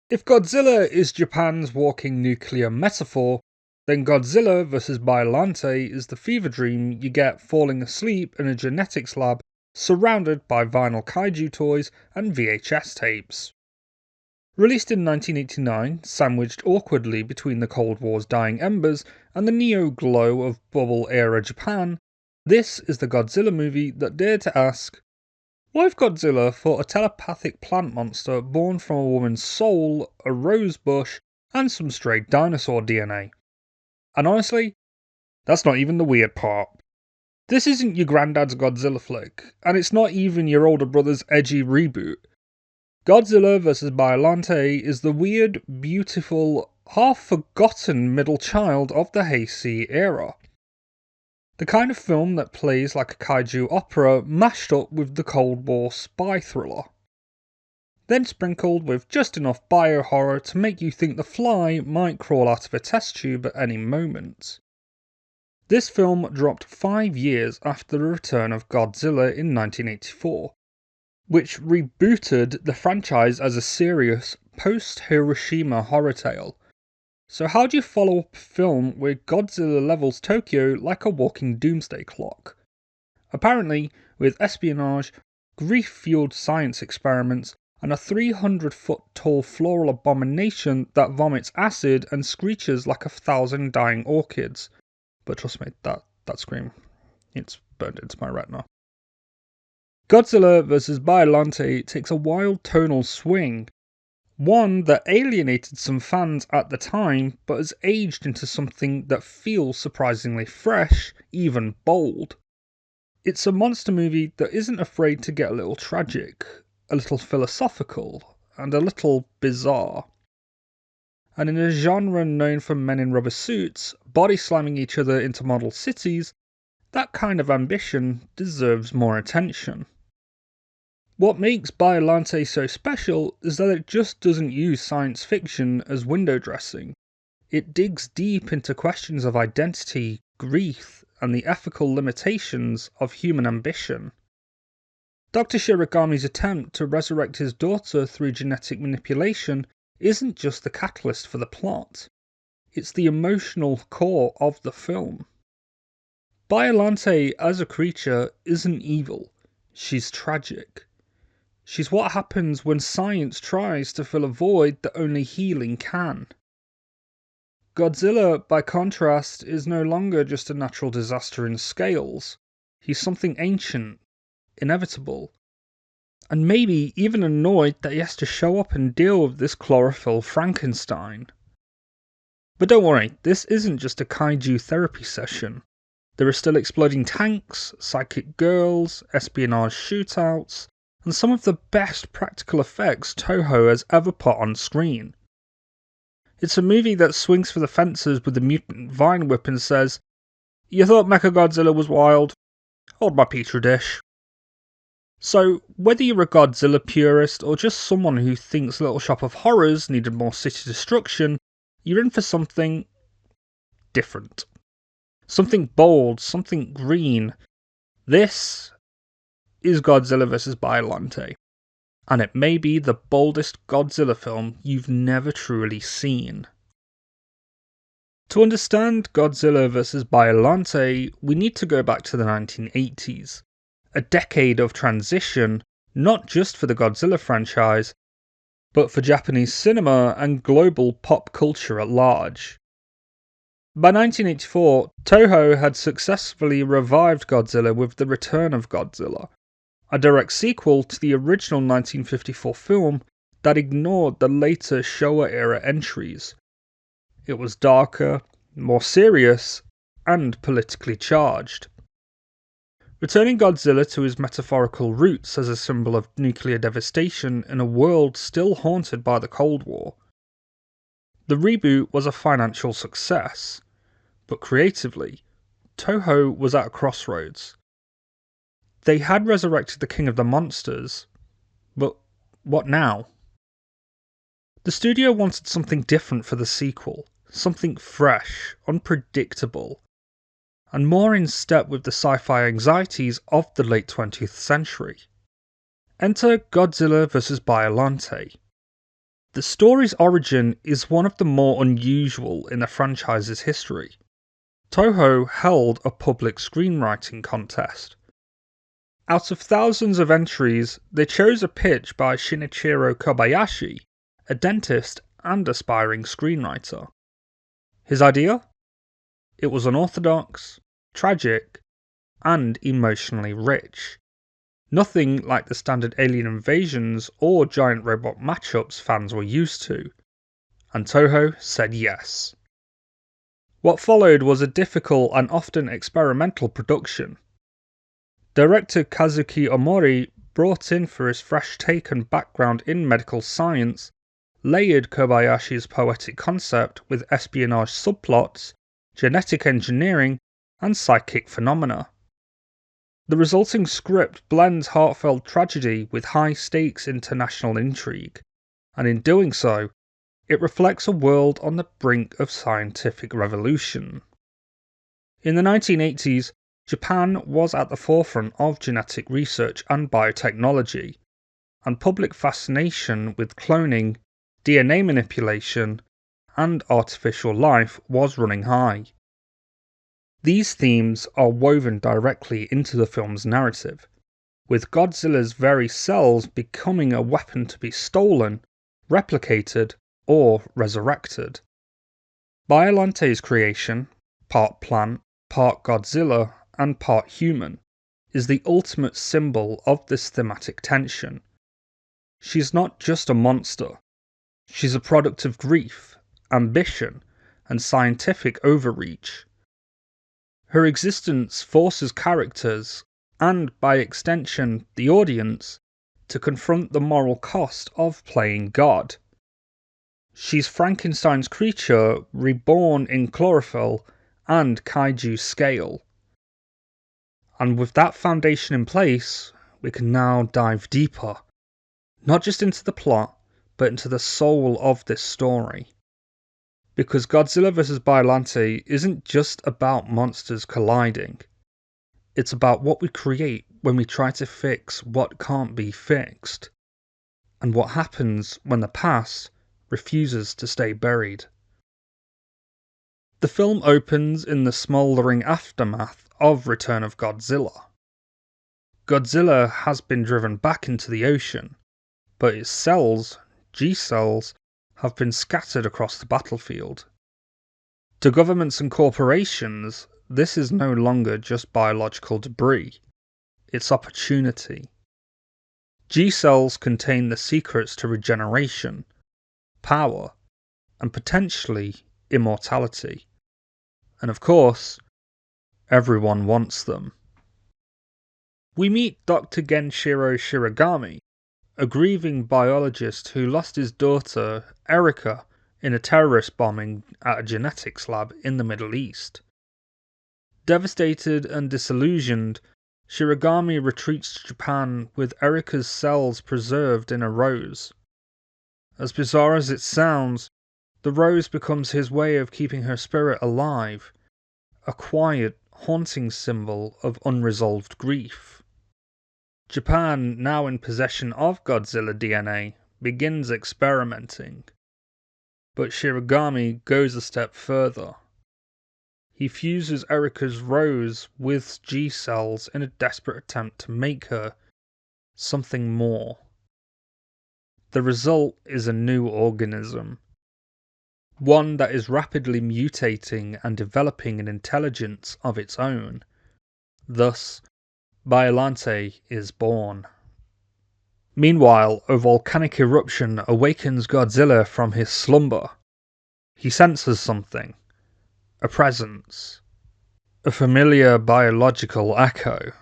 If Godzilla is Japan's walking nuclear metaphor, then Godzilla vs. Biollante is the fever dream you get falling asleep in a genetics lab surrounded by vinyl kaiju toys and VHS tapes. Released in 1989, sandwiched awkwardly between the Cold War's dying embers and the neo-glow of bubble-era Japan, this is the Godzilla movie that dared to ask, what if Godzilla fought a telepathic plant monster born from a woman's soul, a rose bush, and some stray dinosaur DNA? And honestly, that's not even the weird part. This isn't your granddad's Godzilla flick, and it's not even your older brother's edgy reboot. Godzilla vs. Biollante is the weird, beautiful, half-forgotten middle child of the Heisei era. The kind of film that plays like a kaiju opera mashed up with the Cold War spy thriller. Then sprinkled with just enough bio-horror to make you think the fly might crawl out of a test tube at any moment. This film dropped 5 years after the return of Godzilla in 1984, which rebooted the franchise as a serious post-Hiroshima horror tale. So how do you follow up a film where Godzilla levels Tokyo like a walking doomsday clock? Apparently, with espionage, grief-fueled science experiments, and a 300-foot tall floral abomination that vomits acid and screeches like 1,000 dying orchids. But trust me, that scream, it's burned into my retina. Godzilla vs. Biollante takes a wild tonal swing, one that alienated some fans at the time, but has aged into something that feels surprisingly fresh, even bold. It's a monster movie that isn't afraid to get a little tragic, a little philosophical, and a little bizarre. And in a genre known for men in rubber suits, body slamming each other into model cities, that kind of ambition deserves more attention. What makes Biollante so special is that it just doesn't use science fiction as window dressing. It digs deep into questions of identity, grief, and the ethical limitations of human ambition. Dr. Shiragami's attempt to resurrect his daughter through genetic manipulation isn't just the catalyst for the plot, it's the emotional core of the film. Biollante as a creature isn't evil, she's tragic. She's what happens when science tries to fill a void that only healing can. Godzilla, by contrast, is no longer just a natural disaster in scales. He's something ancient, inevitable, and maybe even annoyed that he has to show up and deal with this chlorophyll Frankenstein. But don't worry, this isn't just a kaiju therapy session. There are still exploding tanks, psychic girls, espionage shootouts, and some of the best practical effects Toho has ever put on screen. It's a movie that swings for the fences with the mutant vine whip and says, "You thought Mechagodzilla was wild? Hold my petri dish." So, whether you're a Godzilla purist or just someone who thinks Little Shop of Horrors needed more city destruction, you're in for something different. Something bold, something green. This is Godzilla vs. Biollante, and it may be the boldest Godzilla film you've never truly seen. To understand Godzilla vs. Biollante, we need to go back to the 1980s, a decade of transition, not just for the Godzilla franchise, but for Japanese cinema and global pop culture at large. By 1984, Toho had successfully revived Godzilla with The Return of Godzilla, a direct sequel to the original 1954 film that ignored the later Showa-era entries. It was darker, more serious, and politically charged. Returning Godzilla to his metaphorical roots as a symbol of nuclear devastation in a world still haunted by the Cold War. The reboot was a financial success, but creatively, Toho was at a crossroads. They had resurrected the King of the Monsters, but what now? The studio wanted something different for the sequel, something fresh, unpredictable, and more in step with the sci-fi anxieties of the late 20th century. Enter Godzilla vs. Biollante. The story's origin is one of the more unusual in the franchise's history. Toho held a public screenwriting contest. Out of thousands of entries, they chose a pitch by Shinichiro Kobayashi, a dentist and aspiring screenwriter. His idea? It was unorthodox, tragic, and emotionally rich. Nothing like the standard alien invasions or giant robot matchups fans were used to, and Toho said yes. What followed was a difficult and often experimental production. Director Kazuki Omori, brought in for his fresh take and background in medical science, layered Kobayashi's poetic concept with espionage subplots, genetic engineering, and psychic phenomena. The resulting script blends heartfelt tragedy with high-stakes international intrigue, and in doing so, it reflects a world on the brink of scientific revolution. In the 1980s, Japan was at the forefront of genetic research and biotechnology, and public fascination with cloning, DNA manipulation, and artificial life was running high. These themes are woven directly into the film's narrative, with Godzilla's very cells becoming a weapon to be stolen, replicated, or resurrected. Biollante's creation, part plant, part Godzilla, and part human, is the ultimate symbol of this thematic tension. She's not just a monster, she's a product of grief, ambition, and scientific overreach. Her existence forces characters, and by extension the audience, to confront the moral cost of playing God. She's Frankenstein's creature reborn in chlorophyll and kaiju scale. And with that foundation in place, we can now dive deeper, not just into the plot, but into the soul of this story. Because Godzilla vs. Biollante isn't just about monsters colliding, it's about what we create when we try to fix what can't be fixed, and what happens when the past refuses to stay buried. The film opens in the smouldering aftermath of Return of Godzilla. Godzilla has been driven back into the ocean, but its cells, G-cells, have been scattered across the battlefield. To governments and corporations, this is no longer just biological debris, it's opportunity. G-cells contain the secrets to regeneration, power, and potentially immortality. And of course, everyone wants them. We meet Dr. Genshiro Shiragami, a grieving biologist who lost his daughter, Erika, in a terrorist bombing at a genetics lab in the Middle East. Devastated and disillusioned, Shiragami retreats to Japan with Erika's cells preserved in a rose. As bizarre as it sounds, the rose becomes his way of keeping her spirit alive, a quiet, haunting symbol of unresolved grief. Japan, now in possession of Godzilla DNA, begins experimenting. But Shiragami goes a step further. He fuses Erika's rose with G-cells in a desperate attempt to make her something more. The result is a new organism. One that is rapidly mutating and developing an intelligence of its own. Thus, Biollante is born. Meanwhile, a volcanic eruption awakens Godzilla from his slumber. He senses something. A presence. A familiar biological echo.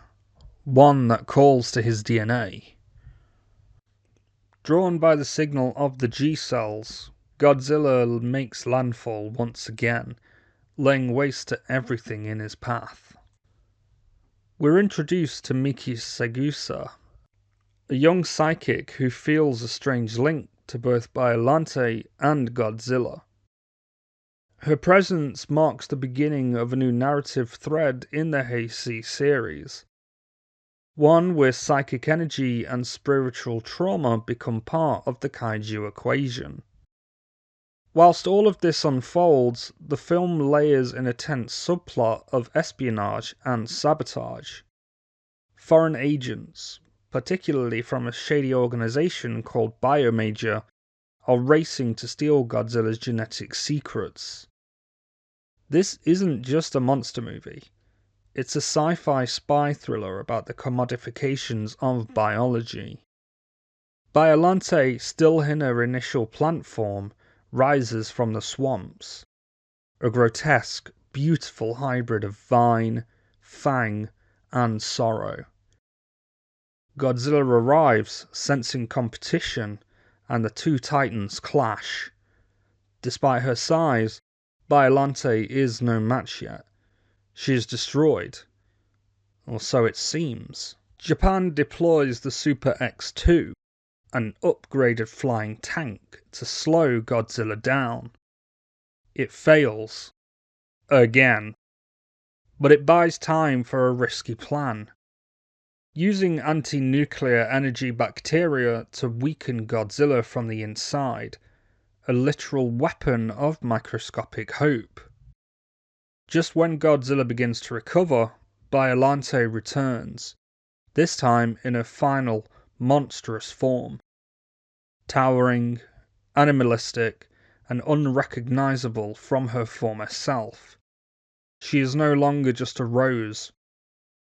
One that calls to his DNA. Drawn by the signal of the G-cells, Godzilla makes landfall once again, laying waste to everything in his path. We're introduced to Miki Segusa, a young psychic who feels a strange link to both Biollante and Godzilla. Her presence marks the beginning of a new narrative thread in the Heisei series. One where psychic energy and spiritual trauma become part of the kaiju equation. Whilst all of this unfolds, the film layers in a tense subplot of espionage and sabotage. Foreign agents, particularly from a shady organization called Biomajor, are racing to steal Godzilla's genetic secrets. This isn't just a monster movie. It's a sci-fi spy thriller about the commodifications of biology. Biollante, still in her initial plant form, rises from the swamps. A grotesque, beautiful hybrid of vine, fang, and sorrow. Godzilla arrives, sensing competition, and the two titans clash. Despite her size, Biollante is no match yet. She is destroyed. Or so it seems. Japan deploys the Super X-2, an upgraded flying tank, to slow Godzilla down. It fails. Again. But it buys time for a risky plan. Using anti-nuclear energy bacteria to weaken Godzilla from the inside, a literal weapon of microscopic hope. Just when Godzilla begins to recover, Biollante returns, this time in her final, monstrous form. Towering, animalistic, and unrecognizable from her former self. She is no longer just a rose.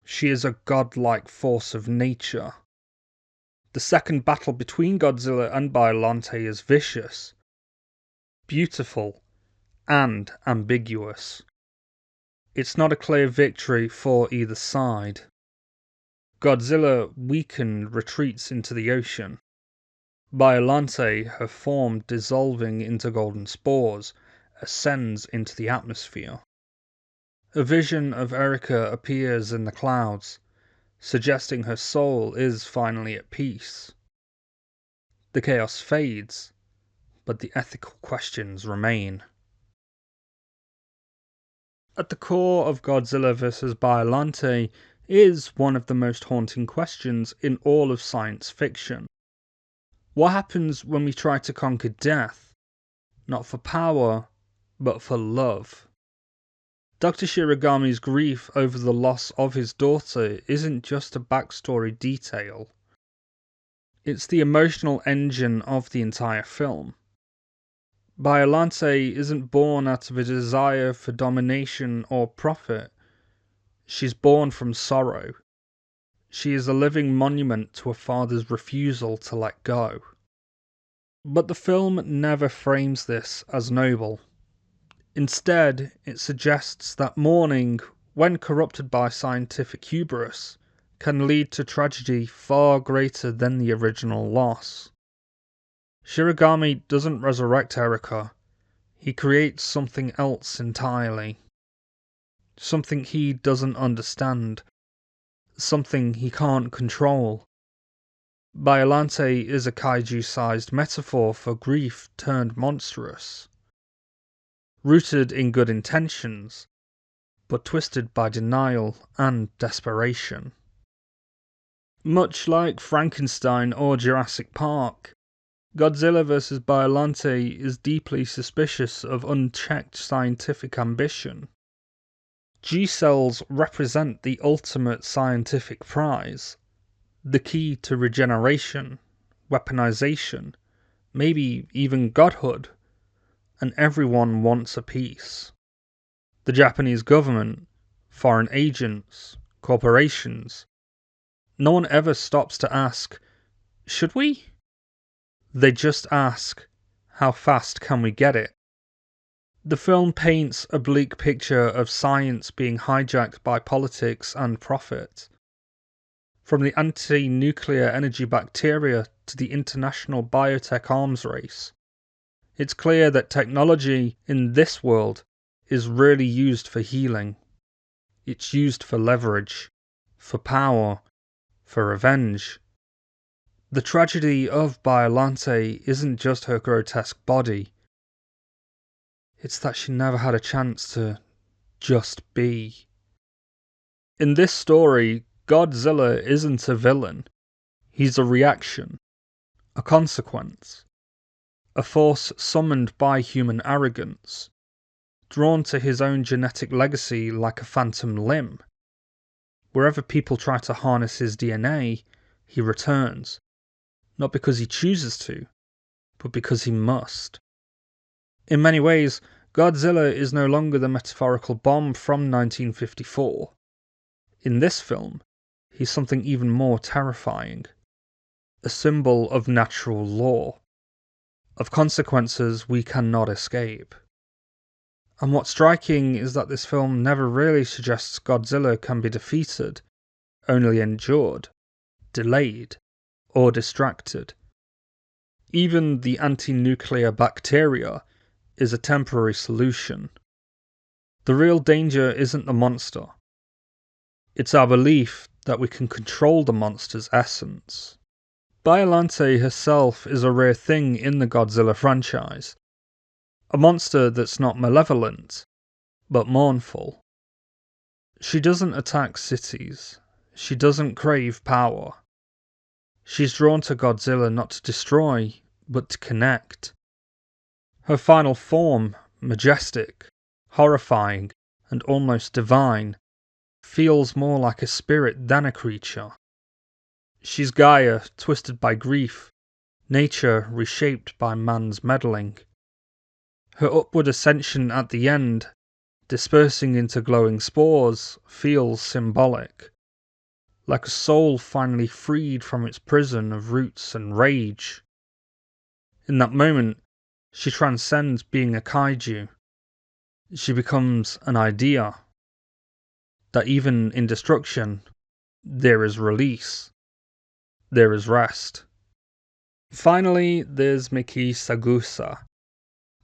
She is a godlike force of nature. The second battle between Godzilla and Biollante is vicious, beautiful, and ambiguous. It's not a clear victory for either side. Godzilla, weakened, retreats into the ocean. Biollante, her form dissolving into golden spores, ascends into the atmosphere. A vision of Erika appears in the clouds, suggesting her soul is finally at peace. The chaos fades, but the ethical questions remain. At the core of Godzilla vs. Biollante is one of the most haunting questions in all of science fiction. What happens when we try to conquer death, not for power, but for love? Dr. Shirogami's grief over the loss of his daughter isn't just a backstory detail. It's the emotional engine of the entire film. Biollante isn't born out of a desire for domination or profit. She's born from sorrow. She is a living monument to a father's refusal to let go. But the film never frames this as noble. Instead, it suggests that mourning, when corrupted by scientific hubris, can lead to tragedy far greater than the original loss. Shirogami doesn't resurrect Erika. He creates something else entirely. Something he doesn't understand. Something he can't control. Biollante is a kaiju-sized metaphor for grief turned monstrous. Rooted in good intentions, but twisted by denial and desperation. Much like Frankenstein or Jurassic Park, Godzilla vs. Biollante is deeply suspicious of unchecked scientific ambition. G-cells represent the ultimate scientific prize, the key to regeneration, weaponization, maybe even godhood, and everyone wants a piece. The Japanese government, foreign agents, corporations, no one ever stops to ask, should we? They just ask, how fast can we get it? The film paints a bleak picture of science being hijacked by politics and profit. From the anti-nuclear energy bacteria to the international biotech arms race, it's clear that technology in this world is really used for healing. It's used for leverage, for power, for revenge. The tragedy of Biollante isn't just her grotesque body. It's that she never had a chance to just be. In this story, Godzilla isn't a villain. He's a reaction, a consequence. a force summoned by human arrogance, drawn to his own genetic legacy like a phantom limb. Wherever people try to harness his DNA, he returns, not because he chooses to, but because he must. In many ways, Godzilla is no longer the metaphorical bomb from 1954. In this film, he's something even more terrifying. A symbol of natural law, of consequences we cannot escape. And what's striking is that this film never really suggests Godzilla can be defeated, only endured, delayed, or distracted. Even the anti-nuclear bacteria is a temporary solution. The real danger isn't the monster. It's our belief that we can control the monster's essence. Biollante herself is a rare thing in the Godzilla franchise. A monster that's not malevolent, but mournful. She doesn't attack cities. She doesn't crave power. She's drawn to Godzilla not to destroy, but to connect. Her final form, majestic, horrifying, and almost divine, feels more like a spirit than a creature. She's Gaia, twisted by grief, nature reshaped by man's meddling. Her upward ascension at the end, dispersing into glowing spores, feels symbolic, like a soul finally freed from its prison of roots and rage. In that moment, she transcends being a kaiju. She becomes an idea, that even in destruction, there is release, there is rest. Finally, there's Miki Sagusa,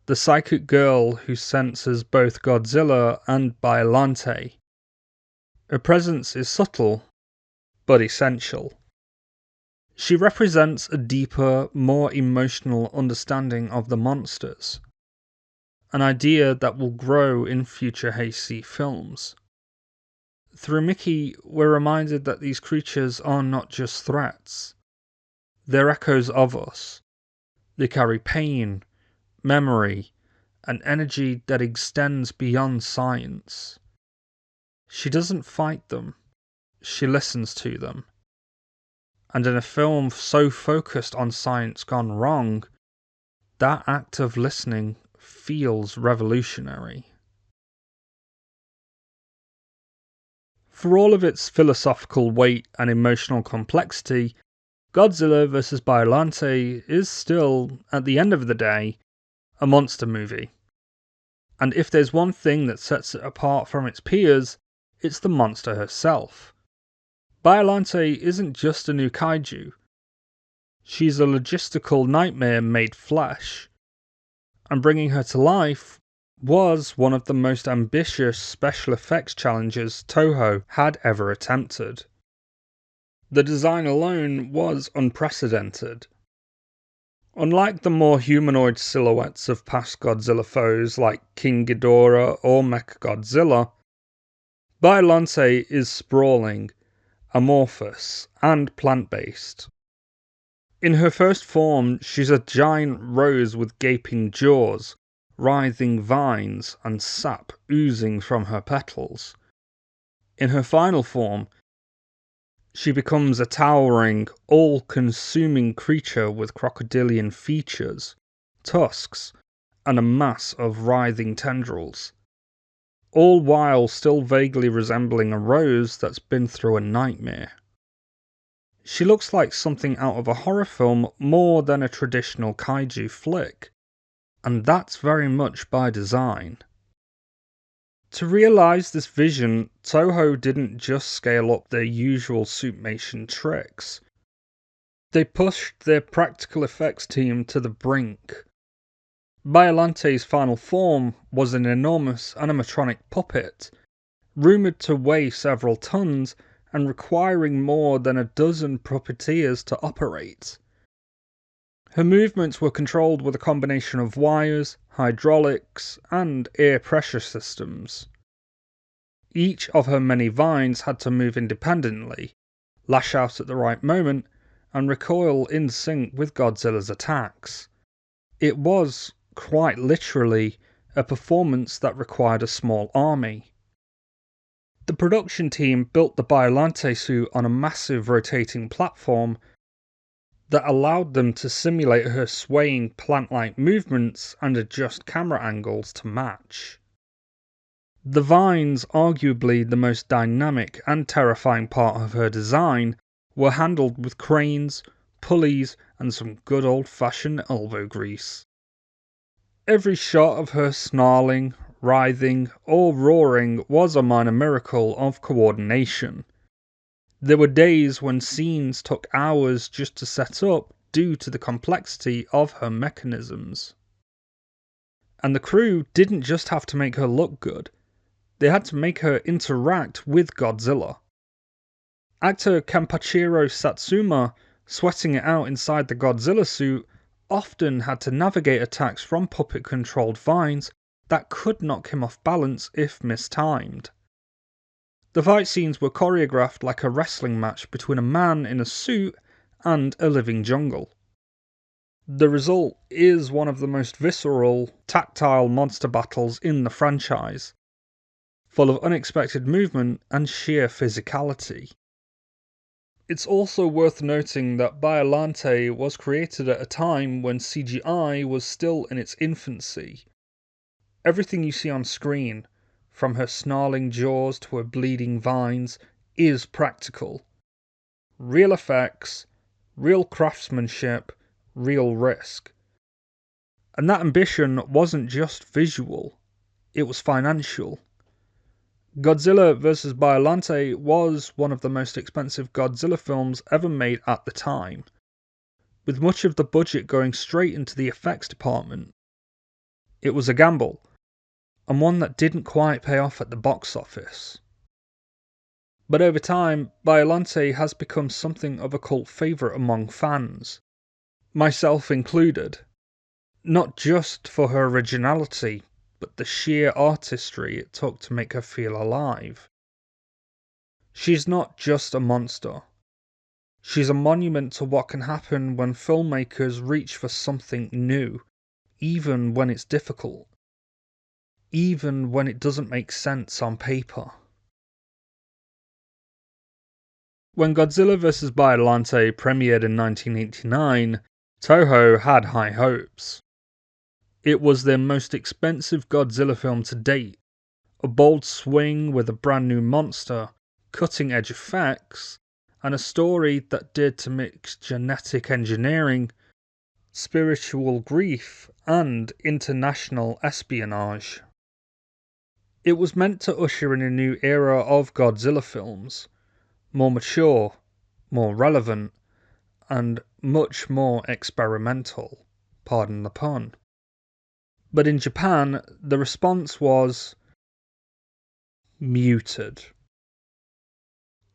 the psychic girl who senses both Godzilla and Biollante. Her presence is subtle, but essential. She represents a deeper, more emotional understanding of the monsters, an idea that will grow in future Heisei films. Through Miki, we're reminded that these creatures are not just threats. They're echoes of us. They carry pain, memory, and energy that extends beyond science. She doesn't fight them, she listens to them. And in a film so focused on science gone wrong, that act of listening feels revolutionary. For all of its philosophical weight and emotional complexity, Godzilla vs. Biollante is still, at the end of the day, a monster movie. And if there's one thing that sets it apart from its peers, it's the monster herself. Biollante isn't just a new kaiju. She's a logistical nightmare made flesh. And bringing her to life was one of the most ambitious special effects challenges Toho had ever attempted. The design alone was unprecedented. Unlike the more humanoid silhouettes of past Godzilla foes like King Ghidorah or Mechagodzilla, Biollante is sprawling, amorphous, and plant-based. In her first form, she's a giant rose with gaping jaws, writhing vines, and sap oozing from her petals. In her final form, she becomes a towering, all-consuming creature with crocodilian features, tusks, and a mass of writhing tendrils, all while still vaguely resembling a rose that's been through a nightmare. She looks like something out of a horror film more than a traditional kaiju flick, and that's very much by design. To realise this vision, Toho didn't just scale up their usual suitmation tricks. They pushed their practical effects team to the brink. Biollante's final form was an enormous animatronic puppet, rumoured to weigh several tons and requiring more than a dozen puppeteers to operate. Her movements were controlled with a combination of wires, hydraulics, and air pressure systems. Each of her many vines had to move independently, lash out at the right moment, and recoil in sync with Godzilla's attacks. It was, quite literally, a performance that required a small army. The production team built the Biollante suit on a massive rotating platform that allowed them to simulate her swaying plant-like movements and adjust camera angles to match. The vines, arguably the most dynamic and terrifying part of her design, were handled with cranes, pulleys, and some good old-fashioned elbow grease. Every shot of her snarling, writhing, or roaring was a minor miracle of coordination. There were days when scenes took hours just to set up due to the complexity of her mechanisms. And the crew didn't just have to make her look good, they had to make her interact with Godzilla. Actor Kenpachiro Satsuma, sweating it out inside the Godzilla suit, often had to navigate attacks from puppet-controlled vines that could knock him off balance if mistimed. The fight scenes were choreographed like a wrestling match between a man in a suit and a living jungle. The result is one of the most visceral, tactile monster battles in the franchise, full of unexpected movement and sheer physicality. It's also worth noting that Biollante was created at a time when CGI was still in its infancy. Everything you see on screen, from her snarling jaws to her bleeding vines, is practical. Real effects, real craftsmanship, real risk. And that ambition wasn't just visual, it was financial. Godzilla vs. Biollante was one of the most expensive Godzilla films ever made at the time, with much of the budget going straight into the effects department. It was a gamble, and one that didn't quite pay off at the box office. But over time, Biollante has become something of a cult favourite among fans, myself included, not just for her originality, but the sheer artistry it took to make her feel alive. She's not just a monster. She's a monument to what can happen when filmmakers reach for something new, even when it's difficult, even when it doesn't make sense on paper. When Godzilla vs. Biollante premiered in 1989, Toho had high hopes. It was their most expensive Godzilla film to date, a bold swing with a brand new monster, cutting-edge effects, and a story that dared to mix genetic engineering, spiritual grief, and international espionage. It was meant to usher in a new era of Godzilla films, more mature, more relevant, and much more experimental, pardon the pun. But in Japan, the response was muted.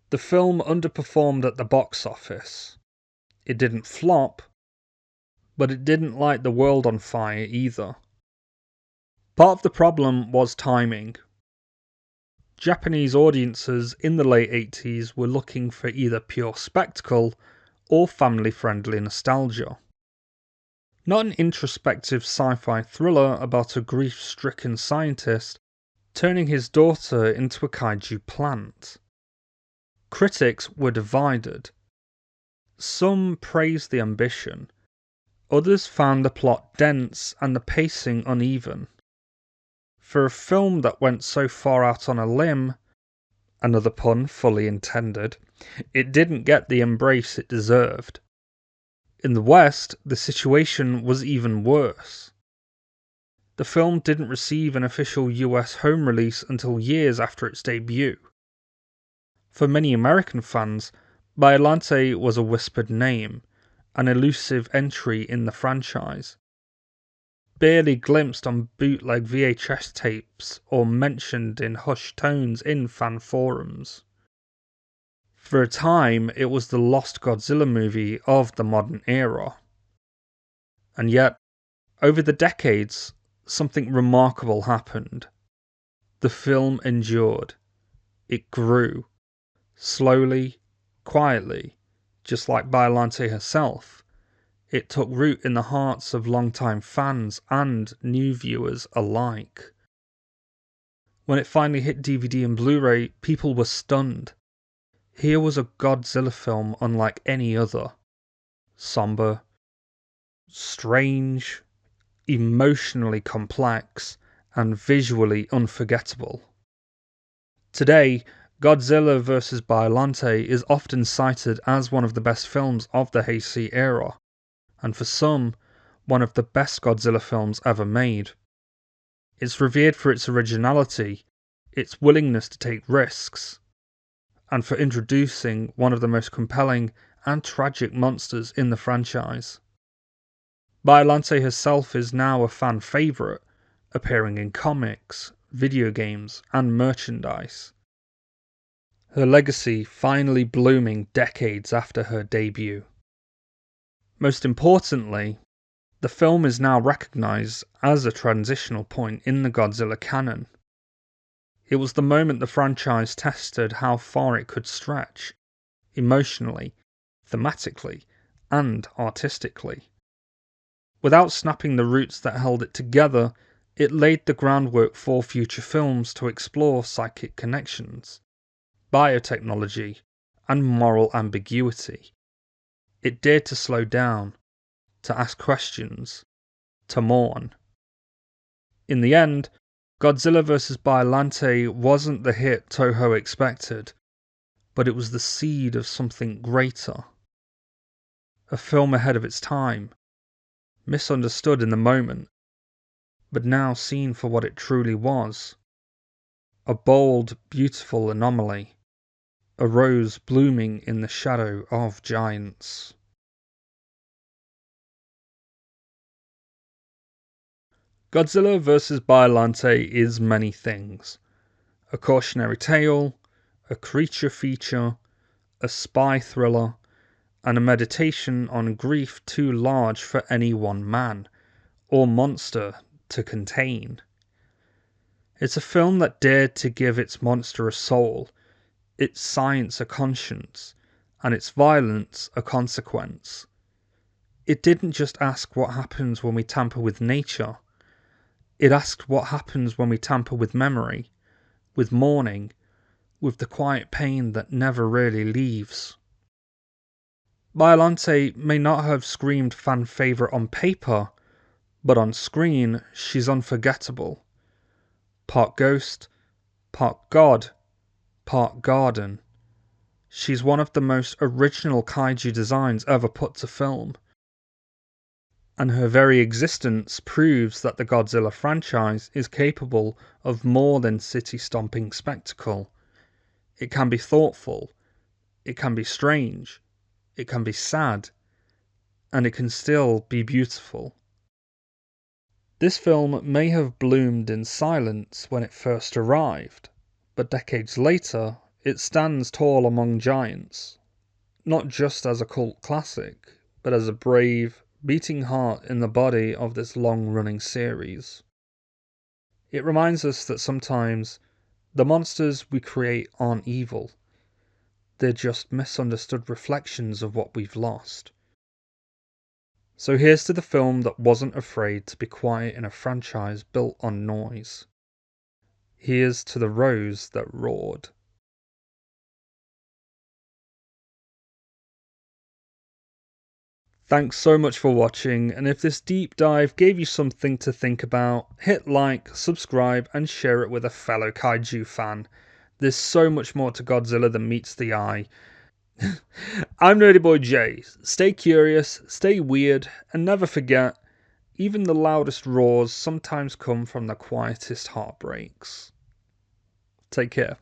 The film underperformed at the box office. It didn't flop, but it didn't light the world on fire either. Part of the problem was timing. Japanese audiences in the late 80s were looking for either pure spectacle or family-friendly nostalgia. Not an introspective sci-fi thriller about a grief-stricken scientist turning his daughter into a kaiju plant. Critics were divided. Some praised the ambition, others found the plot dense and the pacing uneven. For a film that went so far out on a limb, another pun fully intended, it didn't get the embrace it deserved. In the West, the situation was even worse. The film didn't receive an official US home release until years after its debut. For many American fans, Biollante was a whispered name, an elusive entry in the franchise. Barely glimpsed on bootleg VHS tapes or mentioned in hushed tones in fan forums. For a time, it was the lost Godzilla movie of the modern era. And yet, over the decades, something remarkable happened. The film endured. It grew. Slowly, quietly, just like Biollante herself. It took root in the hearts of longtime fans and new viewers alike. When it finally hit DVD and Blu-ray, people were stunned. Here was a Godzilla film unlike any other. Somber, strange, emotionally complex, and visually unforgettable. Today, Godzilla vs. Biollante is often cited as one of the best films of the Heisei era, and for some, one of the best Godzilla films ever made. It's revered for its originality, its willingness to take risks, and for introducing one of the most compelling and tragic monsters in the franchise. Biollante herself is now a fan favourite, appearing in comics, video games, and merchandise. Her legacy finally blooming decades after her debut. Most importantly, the film is now recognised as a transitional point in the Godzilla canon. It was the moment the franchise tested how far it could stretch, emotionally, thematically, and artistically. Without snapping the roots that held it together, it laid the groundwork for future films to explore psychic connections, biotechnology, and moral ambiguity. It dared to slow down, to ask questions, to mourn. In the end, Godzilla vs. Biollante wasn't the hit Toho expected, but it was the seed of something greater. A film ahead of its time, misunderstood in the moment, but now seen for what it truly was. A bold, beautiful anomaly. A rose blooming in the shadow of giants. Godzilla vs. Biollante is many things. A cautionary tale, a creature feature, a spy thriller, and a meditation on grief too large for any one man, or monster, to contain. It's a film that dared to give its monster a soul, its science a conscience, and its violence a consequence. It didn't just ask what happens when we tamper with nature. It asked what happens when we tamper with memory, with mourning, with the quiet pain that never really leaves. Biollante may not have screamed fan favourite on paper, but on screen she's unforgettable. Part ghost, part god, part garden. She's one of the most original kaiju designs ever put to film. And her very existence proves that the Godzilla franchise is capable of more than city-stomping spectacle. It can be thoughtful, it can be strange, it can be sad, and it can still be beautiful. This film may have bloomed in silence when it first arrived, but decades later, it stands tall among giants, not just as a cult classic, but as a brave, beating heart in the body of this long-running series. It reminds us that sometimes the monsters we create aren't evil. They're just misunderstood reflections of what we've lost. So here's to the film that wasn't afraid to be quiet in a franchise built on noise. Here's to the rose that roared. Thanks so much for watching, and if this deep dive gave you something to think about, hit like, subscribe, and share it with a fellow kaiju fan. There's so much more to Godzilla than meets the eye. I'm Nerdy Boy J. Stay curious, stay weird, and never forget, even the loudest roars sometimes come from the quietest heartbreaks. Take care.